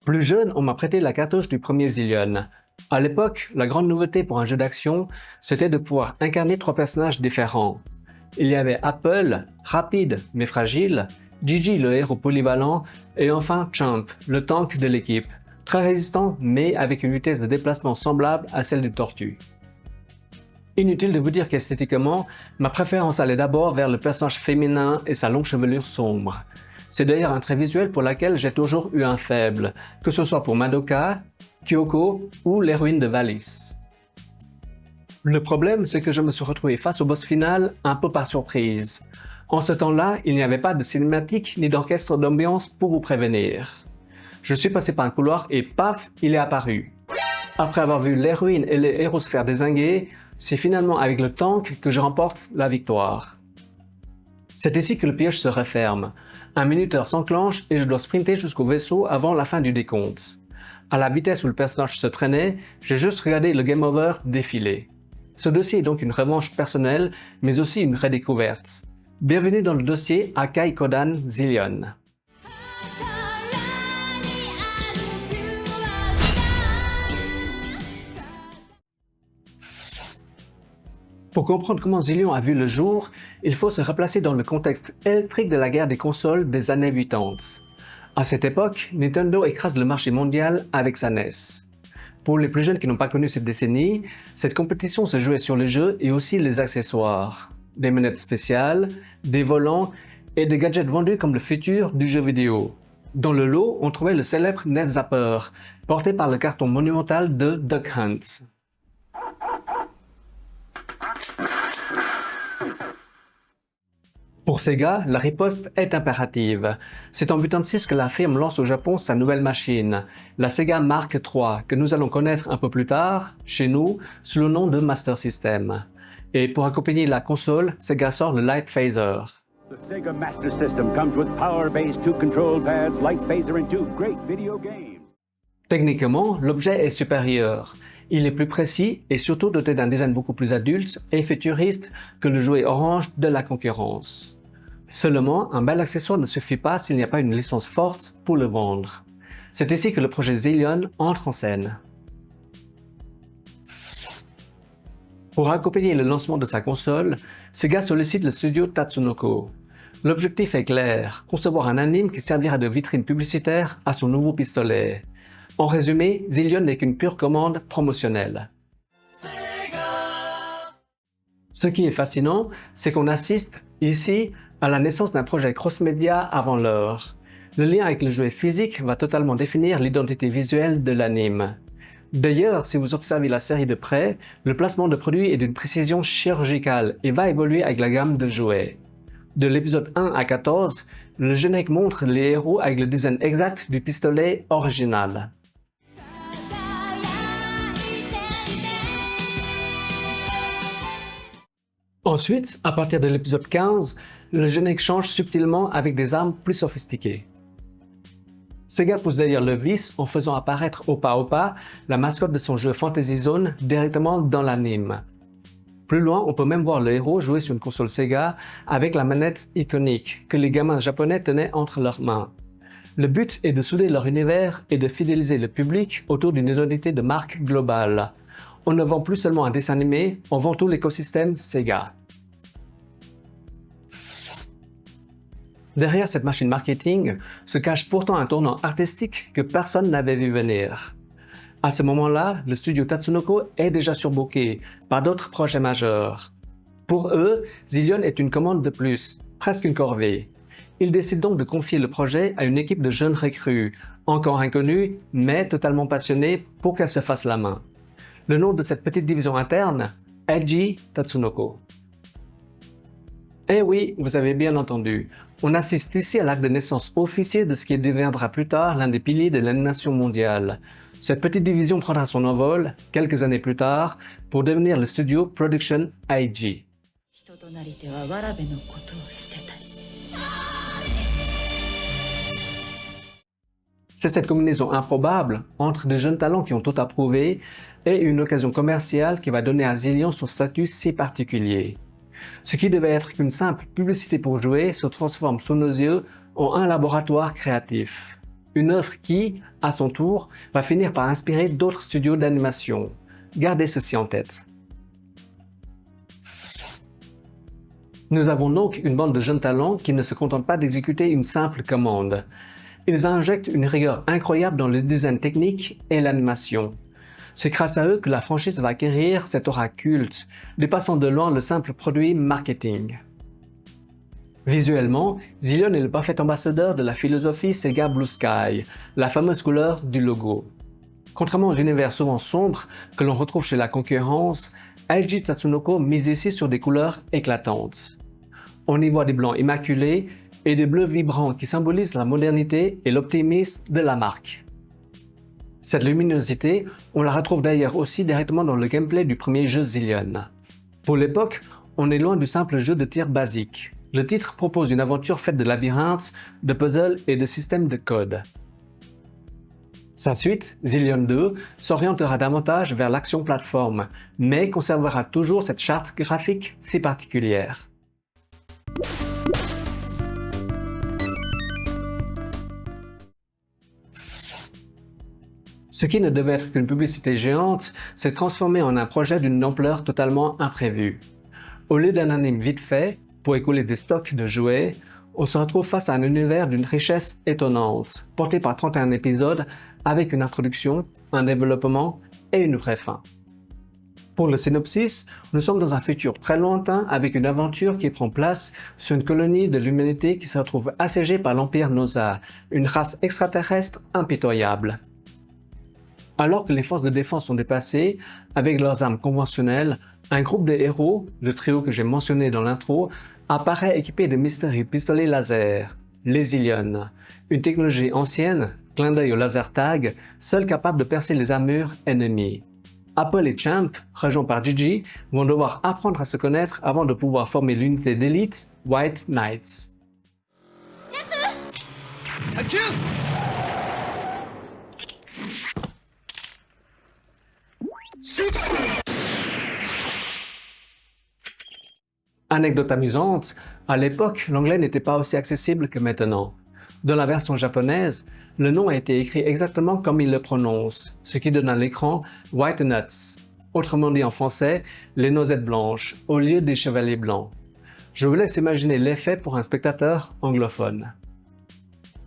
Plus jeune, on m'a prêté la cartouche du premier Zillion. À l'époque, la grande nouveauté pour un jeu d'action, c'était de pouvoir incarner 3 personnages différents. Il y avait Apple, rapide mais fragile, Gigi le héros polyvalent, et enfin Champ, le tank de l'équipe, très résistant mais avec une vitesse de déplacement semblable à celle d'une tortue. Inutile de vous dire qu'esthétiquement, ma préférence allait d'abord vers le personnage féminin et sa longue chevelure sombre. C'est d'ailleurs un trait visuel pour lequel j'ai toujours eu un faible, que ce soit pour Madoka, Kyoko ou l'héroïne de Valis. Le problème, c'est que je me suis retrouvé face au boss final un peu par surprise. En ce temps-là, il n'y avait pas de cinématique ni d'orchestre d'ambiance pour vous prévenir. Je suis passé par un couloir et paf, il est apparu. Après avoir vu l'héroïne et les héros se faire dézinguer, c'est finalement avec le tank que je remporte la victoire. C'est ici que le piège se referme. Un minuteur s'enclenche et je dois sprinter jusqu'au vaisseau avant la fin du décompte. À la vitesse où le personnage se traînait, j'ai juste regardé le Game Over défiler. Ce dossier est donc une revanche personnelle, mais aussi une redécouverte. Bienvenue dans le dossier Akai Kodan Zillion. Pour comprendre comment Zillion a vu le jour, il faut se replacer dans le contexte électrique de la guerre des consoles des années 80. À cette époque, Nintendo écrase le marché mondial avec sa NES. Pour les plus jeunes qui n'ont pas connu cette décennie, cette compétition se jouait sur les jeux et aussi les accessoires. Des manettes spéciales, des volants et des gadgets vendus comme le futur du jeu vidéo. Dans le lot, on trouvait le célèbre NES Zapper, porté par le carton monumental de Duck Hunt. Pour Sega, la riposte est impérative. C'est en 86 que la firme lance au Japon sa nouvelle machine, la Sega Mark III, que nous allons connaître un peu plus tard, chez nous, sous le nom de Master System. Et pour accompagner la console, Sega sort le Light Phaser. The Sega Master System comes with power-based 2 control pads, Light Phaser and 2 great video games. Techniquement, l'objet est supérieur. Il est plus précis et surtout doté d'un design beaucoup plus adulte et futuriste que le jouet orange de la concurrence. Seulement, un bel accessoire ne suffit pas s'il n'y a pas une licence forte pour le vendre. C'est ici que le projet Zillion entre en scène. Pour accompagner le lancement de sa console, Sega sollicite le studio Tatsunoko. L'objectif est clair, concevoir un anime qui servira de vitrine publicitaire à son nouveau pistolet. En résumé, Zillion n'est qu'une pure commande promotionnelle. Ce qui est fascinant, c'est qu'on assiste, ici, à la naissance d'un projet cross-média avant l'heure. Le lien avec le jouet physique va totalement définir l'identité visuelle de l'anime. D'ailleurs, si vous observez la série de près, le placement de produits est d'une précision chirurgicale et va évoluer avec la gamme de jouets. De l'épisode 1 à 14, le générique montre les héros avec le design exact du pistolet original. Ensuite, à partir de l'épisode 15, le générique change subtilement avec des armes plus sophistiquées. Sega pousse d'ailleurs le vice en faisant apparaître Opa Opa, la mascotte de son jeu Fantasy Zone, directement dans l'anime. Plus loin, on peut même voir le héros jouer sur une console Sega avec la manette iconique que les gamins japonais tenaient entre leurs mains. Le but est de souder leur univers et de fidéliser le public autour d'une identité de marque globale. On ne vend plus seulement un dessin animé, on vend tout l'écosystème Sega. Derrière cette machine marketing se cache pourtant un tournant artistique que personne n'avait vu venir. À ce moment-là, le studio Tatsunoko est déjà surbooké par d'autres projets majeurs. Pour eux, Zillion est une commande de plus, presque une corvée. Ils décident donc de confier le projet à une équipe de jeunes recrues, encore inconnues, mais totalement passionnées pour qu'elle se fasse la main. Le nom de cette petite division interne, Eiji Tatsunoko. Eh oui, vous avez bien entendu, on assiste ici à l'acte de naissance officiel de ce qui deviendra plus tard l'un des piliers de l'animation mondiale. Cette petite division prendra son envol, quelques années plus tard, pour devenir le studio Production Eiji. C'est cette combinaison improbable entre des jeunes talents qui ont tout approuvé et une occasion commerciale qui va donner à Zillion son statut si particulier. Ce qui devait être qu'une simple publicité pour jouer se transforme sous nos yeux en un laboratoire créatif. une œuvre qui, à son tour, va finir par inspirer d'autres studios d'animation. Gardez ceci en tête. Nous avons donc une bande de jeunes talents qui ne se contentent pas d'exécuter une simple commande. Ils injectent une rigueur incroyable dans le design technique et l'animation. C'est grâce à eux que la franchise va acquérir cette aura culte, dépassant de loin le simple produit marketing. Visuellement, Zillion est le parfait ambassadeur de la philosophie Sega Blue Sky, la fameuse couleur du logo. Contrairement aux univers souvent sombres que l'on retrouve chez la concurrence, Eiji Tatsunoko mise ici sur des couleurs éclatantes. On y voit des blancs immaculés et des bleus vibrants qui symbolisent la modernité et l'optimisme de la marque. Cette luminosité, on la retrouve d'ailleurs aussi directement dans le gameplay du premier jeu Zillion. Pour l'époque, on est loin du simple jeu de tir basique. Le titre propose une aventure faite de labyrinthes, de puzzles et de systèmes de code. Sa suite, Zillion 2, s'orientera davantage vers l'action plateforme, mais conservera toujours cette charte graphique si particulière. Ce qui ne devait être qu'une publicité géante s'est transformé en un projet d'une ampleur totalement imprévue. Au lieu d'un anime vite fait, pour écouler des stocks de jouets, on se retrouve face à un univers d'une richesse étonnante, porté par 31 épisodes avec une introduction, un développement et une vraie fin. Pour le synopsis, nous sommes dans un futur très lointain avec une aventure qui prend place sur une colonie de l'humanité qui se retrouve assiégée par l'Empire Noza, une race extraterrestre impitoyable. Alors que les forces de défense sont dépassées, avec leurs armes conventionnelles, un groupe de héros, le trio que j'ai mentionné dans l'intro, apparaît équipé de mystérieux pistolets laser, les Zillion, une technologie ancienne, clin d'œil au laser tag, seule capable de percer les armures ennemies. Apple et Champ, rejoints par Gigi, vont devoir apprendre à se connaître avant de pouvoir former l'unité d'élite White Knights. Anecdote amusante, à l'époque, l'anglais n'était pas aussi accessible que maintenant. Dans la version japonaise, le nom a été écrit exactement comme il le prononce, ce qui donne à l'écran White Nuts, autrement dit en français, les noisettes blanches, au lieu des chevaliers blancs. Je vous laisse imaginer l'effet pour un spectateur anglophone.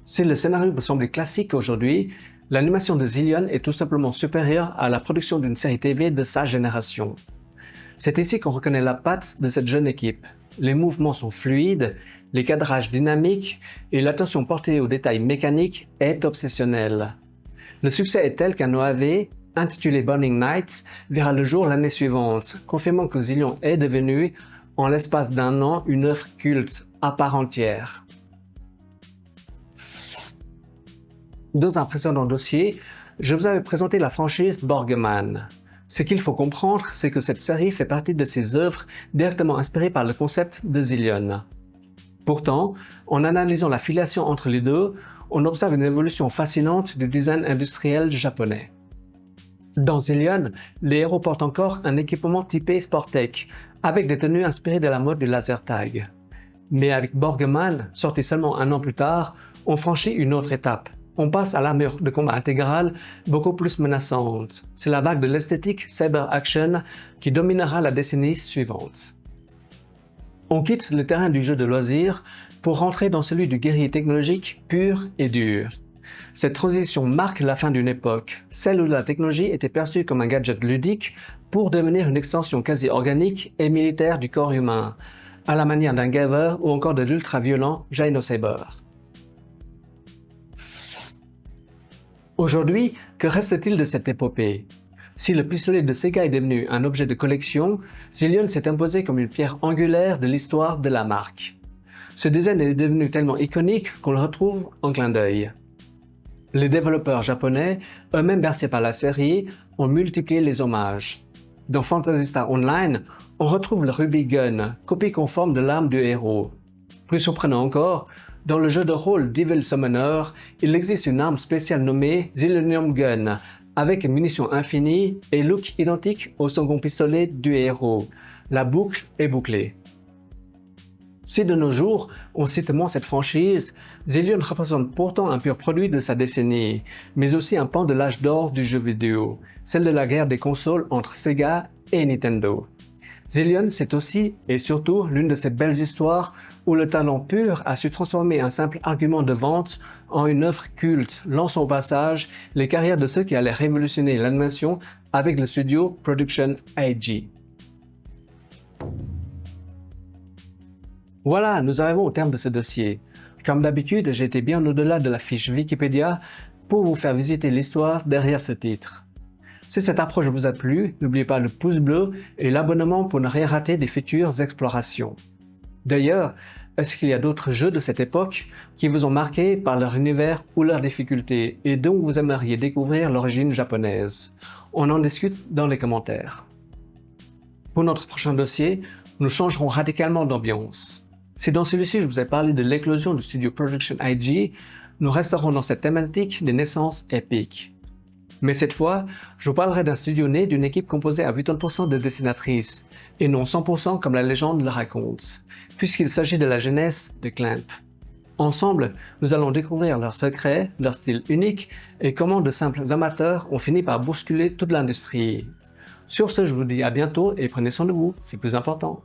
Si le scénario peut sembler classique aujourd'hui, l'animation de Zillion est tout simplement supérieure à la production d'une série TV de sa génération. C'est ici qu'on reconnaît la patte de cette jeune équipe. Les mouvements sont fluides, les cadrages dynamiques et l'attention portée aux détails mécaniques est obsessionnelle. Le succès est tel qu'un OAV, intitulé Burning Nights, verra le jour l'année suivante, confirmant que Zillion est devenu, en l'espace d'un an, une œuvre culte à part entière. Dans un précédent dossier, je vous avais présenté la franchise Borgman. Ce qu'il faut comprendre, c'est que cette série fait partie de ces œuvres directement inspirées par le concept de Zillion. Pourtant, en analysant la filiation entre les deux, on observe une évolution fascinante du design industriel japonais. Dans Zillion, les héros portent encore un équipement typé Sportech, avec des tenues inspirées de la mode du laser tag. Mais avec Borgman, sorti seulement un an plus tard, on franchit une autre étape. On passe à l'armure de combat intégrale beaucoup plus menaçante. C'est la vague de l'esthétique Cyber Action qui dominera la décennie suivante. On quitte le terrain du jeu de loisirs pour rentrer dans celui du guerrier technologique pur et dur. Cette transition marque la fin d'une époque, celle où la technologie était perçue comme un gadget ludique pour devenir une extension quasi organique et militaire du corps humain, à la manière d'un Gaver ou encore de l'ultra-violent Gyno Saber. Aujourd'hui, que reste-t-il de cette épopée? Si le pistolet de Sega est devenu un objet de collection, Zillion s'est imposé comme une pierre angulaire de l'histoire de la marque. Ce design est devenu tellement iconique qu'on le retrouve en clin d'œil. Les développeurs japonais, eux-mêmes bercés par la série, ont multiplié les hommages. Dans Phantasy Star Online, on retrouve le Ruby Gun, copie conforme de l'arme du héros. Plus surprenant encore, dans le jeu de rôle Devil Summoner, il existe une arme spéciale nommée Zillonium Gun, avec une munition infinie et look identique au second pistolet du héros. La boucle est bouclée. Si de nos jours, on cite moins cette franchise, Zillion représente pourtant un pur produit de sa décennie, mais aussi un pan de l'âge d'or du jeu vidéo, celle de la guerre des consoles entre Sega et Nintendo. Zillion, c'est aussi et surtout l'une de ces belles histoires où le talent pur a su transformer un simple argument de vente en une œuvre culte, lançant au passage les carrières de ceux qui allaient révolutionner l'animation avec le studio Production IG. Voilà, nous arrivons au terme de ce dossier. Comme d'habitude, j'ai été bien au-delà de la fiche Wikipédia pour vous faire visiter l'histoire derrière ce titre. Si cette approche vous a plu, n'oubliez pas le pouce bleu et l'abonnement pour ne rien rater des futures explorations. D'ailleurs, est-ce qu'il y a d'autres jeux de cette époque qui vous ont marqué par leur univers ou leurs difficultés et dont vous aimeriez découvrir l'origine japonaise? On en discute dans les commentaires. Pour notre prochain dossier, nous changerons radicalement d'ambiance. Si dans celui-ci je vous ai parlé de l'éclosion du studio Production IG, nous resterons dans cette thématique des naissances épiques. Mais cette fois, je vous parlerai d'un studio né d'une équipe composée à 80% de dessinatrices, et non 100% comme la légende le raconte, puisqu'il s'agit de la jeunesse de Clamp. Ensemble, nous allons découvrir leurs secrets, leur style unique, et comment de simples amateurs ont fini par bousculer toute l'industrie. Sur ce, je vous dis à bientôt et prenez soin de vous, c'est plus important.